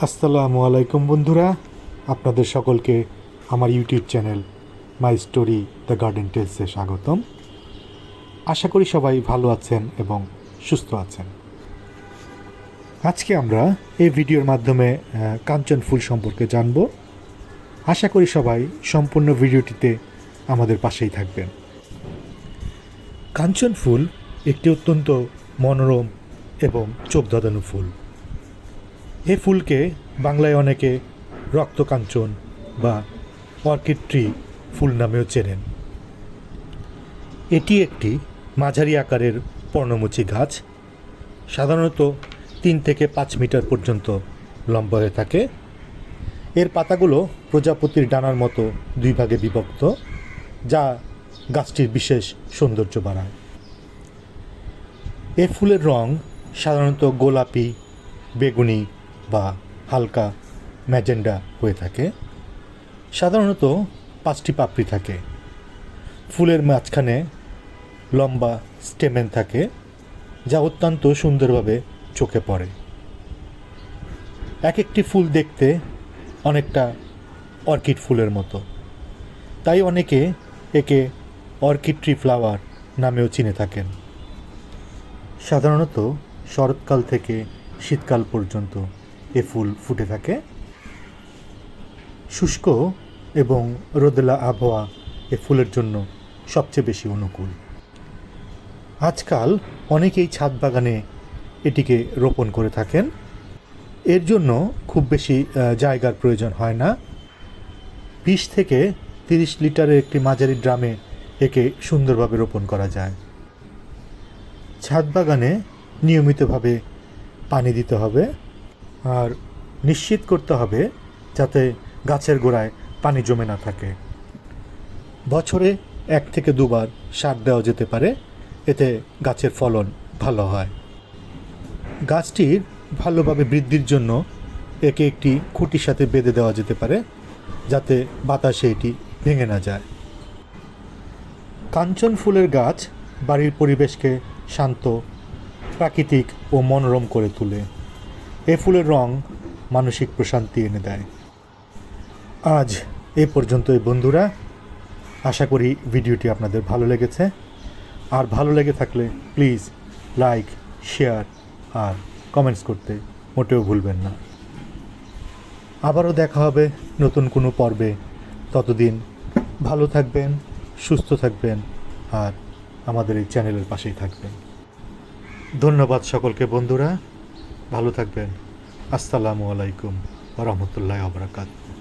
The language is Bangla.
আসসালামু আলাইকুম বন্ধুরা, আপনাদের সকলকে আমার YouTube channel my story the গার্ডেন টেলসে স্বাগতম। আশা করি সবাই ভালো আছেন এবং সুস্থ আছেন। আজকে আমরা এই ভিডিওর মাধ্যমে কাঞ্চন ফুল সম্পর্কে জানব। আশা করি সবাই সম্পূর্ণ ভিডিওটিতে আমাদের পাশেই থাকবেন। কাঞ্চন ফুল একটি অত্যন্ত মনোরম এবং চোখ ধাঁধানো ফুল। এই ফুলকে বাংলায় অনেকে রক্তকাঞ্চন বা অর্কিড ট্রি ফুল নামেও চেনেন। এটি একটি মাঝারি আকারের পর্ণমোচী গাছ, সাধারণত 3 থেকে 5 মিটার পর্যন্ত লম্বা হয়ে থাকে। এর পাতাগুলো প্রজাপতির ডানার মতো 2 ভাগে বিভক্ত, যা গাছটির বিশেষ সৌন্দর্য বাড়ায়। এ ফুলের রং সাধারণত গোলাপি, বেগুনি বা হালকা ম্যাজেন্ডা হয়ে থাকে। সাধারণত 5টি পাপড়ি থাকে। ফুলের মাঝখানে লম্বা স্টেমেন থাকে, যা অত্যন্ত সুন্দরভাবে চোখে পড়ে। এক একটি ফুল দেখতে অনেকটা অর্কিড ফুলের মতো, তাই অনেকে একে অর্কিড ট্রি ফ্লাওয়ার নামেও চিনে থাকেন। সাধারণত শরৎকাল থেকে শীতকাল পর্যন্ত এ ফুল ফুটে থাকে। শুষ্ক এবং রোদেলা আবহাওয়া এ ফুলের জন্য সবচেয়ে বেশি অনুকূল। আজকাল অনেকেই ছাদ বাগানে এটিকে রোপণ করে থাকেন। এর জন্য খুব বেশি জায়গার প্রয়োজন হয় না। 20 থেকে 30 লিটারের একটি মাঝারি ড্রামে একে সুন্দরভাবে রোপণ করা যায়। ছাদ বাগানে নিয়মিতভাবে পানি দিতে হবে আর নিশ্চিত করতে হবে যাতে গাছের গোড়ায় পানি জমে না থাকে। বছরে 1 থেকে 2 বার সার দেওয়া যেতে পারে, এতে গাছের ফলন ভালো হয়। গাছটির ভালোভাবে বৃদ্ধির জন্য একে একটি খুঁটির সাথে বেঁধে দেওয়া যেতে পারে, যাতে বাতাসে এটি ভেঙে না যায়। কাঞ্চন ফুলের গাছ বাড়ির পরিবেশকে শান্ত, প্রাকৃতিক ও মনোরম করে তোলে। এ ফুলের রং মানসিক প্রশান্তি এনে দেয়। আজ এ পর্যন্তই বন্ধুরা। আশা করি ভিডিওটি আপনাদের ভালো লেগেছে। আর ভালো লেগে থাকলে প্লিজ লাইক, শেয়ার আর কমেন্টস করতে মোটেও ভুলবেন না। আবারও দেখা হবে নতুন কোনো পর্বে। ততদিন ভালো থাকবেন, সুস্থ থাকবেন আর আমাদের এই চ্যানেলের পাশেই থাকবেন। ধন্যবাদ সকলকে বন্ধুরা, ভালো থাকবেন। আসসালামু আলাইকুম ওয়া রাহমাতুল্লাহি ওয়া বারাকাতুহু।